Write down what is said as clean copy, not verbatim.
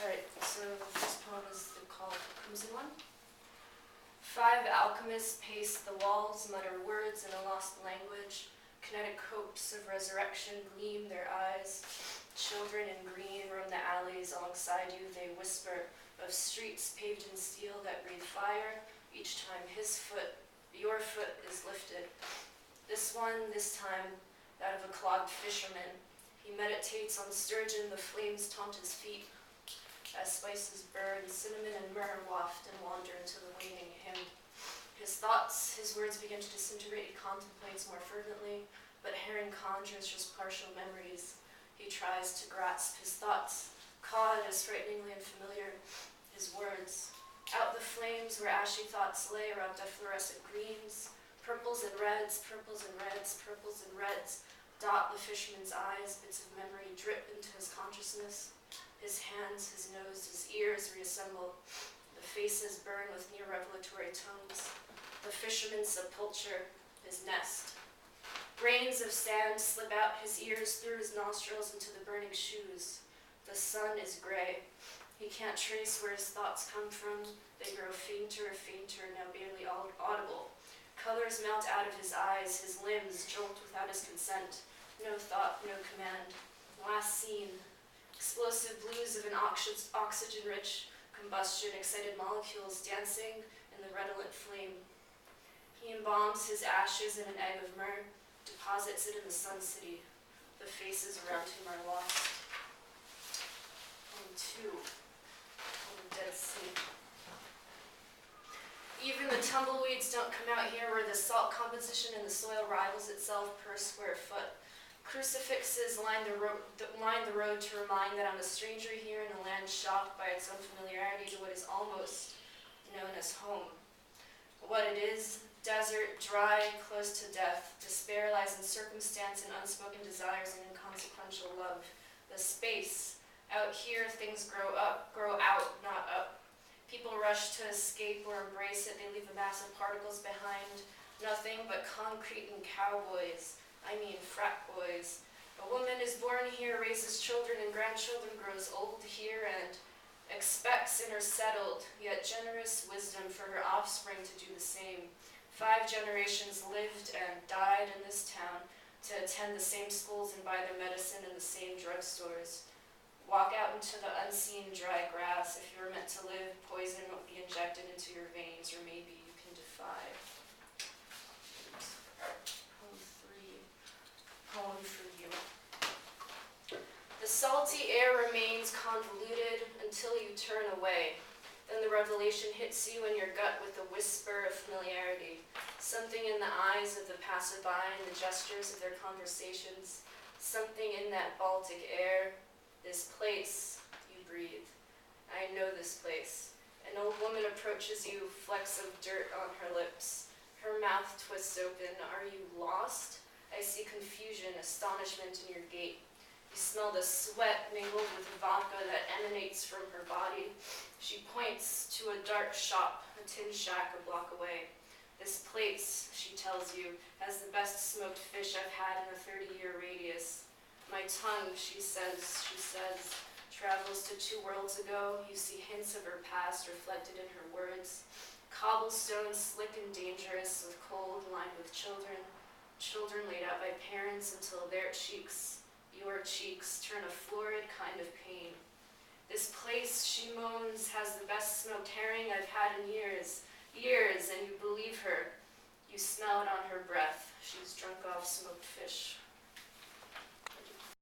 Alright, so this poem is called Crimson One. 5 alchemists pace the walls, mutter words in a lost language. Kinetic hopes of resurrection gleam their eyes. Children in green roam the alleys alongside you. They whisper of streets paved in steel that breathe fire. Each time his foot, your foot, is lifted. This one, this time, that of a clogged fisherman. He meditates on sturgeon, the flames taunt his feet. As spices burn, cinnamon and myrrh waft and wander into the waning hymn. His thoughts, his words begin to disintegrate. He contemplates more fervently, but Heron conjures just partial memories. He tries to grasp his thoughts, cawed as frighteningly unfamiliar. His words, out the flames where ashy thoughts lay around efflorescent greens, purples and reds, purples and reds, purples and reds, dot the fisherman's eyes, bits of memory drip into his consciousness. His hands, his nose, his ears reassemble. The faces burn with near revelatory tones. The fisherman's sepulchre, his nest. Grains of sand slip out his ears through his nostrils into the burning shoes. The sun is gray. He can't trace where his thoughts come from. They grow fainter, fainter, now barely audible. Colors melt out of his eyes. His limbs jolt without his consent. No thought, no command. Last scene. Explosive blues of an oxygen-rich combustion, excited molecules dancing in the redolent flame. He embalms his ashes in an egg of myrrh, deposits it in the sun city. The faces around him are lost. Poem 2, Poem Dead Sea. Even the tumbleweeds don't come out here where the salt composition in the soil rivals itself per square foot. Crucifixes line the road to remind that I'm a stranger here in a land shocked by its unfamiliarity to what is almost known as home. What it is, desert, dry, close to death. Despair lies in circumstance and unspoken desires and inconsequential love. The space, out here things grow out, not up. People rush to escape or embrace it. They leave a mass of particles behind. Nothing but concrete and cowboys. I mean frat boys. A woman is born here, raises children and grandchildren, grows old here, and expects inner settled, yet generous wisdom for her offspring to do the same. 5 generations lived and died in this town to attend the same schools and buy their medicine in the same drugstores. Walk out into the unseen dry grass. If you were meant to live, poison will be injected into your veins, or maybe you can defy. Poem for you. The salty air remains convoluted until you turn away. Then the revelation hits you in your gut with a whisper of familiarity. Something in the eyes of the passerby and the gestures of their conversations. Something in that Baltic air. This place you breathe. I know this place. An old woman approaches you, flecks of dirt on her lips. Her mouth twists open. Are you lost? I see confusion, astonishment in your gait. You smell the sweat mingled with vodka that emanates from her body. She points to a dark shop, a tin shack a block away. This place, she tells you, has the best smoked fish I've had in a 30-year radius. My tongue, she says, travels to 2 worlds ago. You see hints of her past reflected in her words. Cobblestones slick and dangerous, with cold lined with children. Children laid out by parents until their cheeks, your cheeks, turn a florid kind of pain. This place, she moans, has the best smoked herring I've had in years, and you believe her. You smell it on her breath. She's drunk off smoked fish.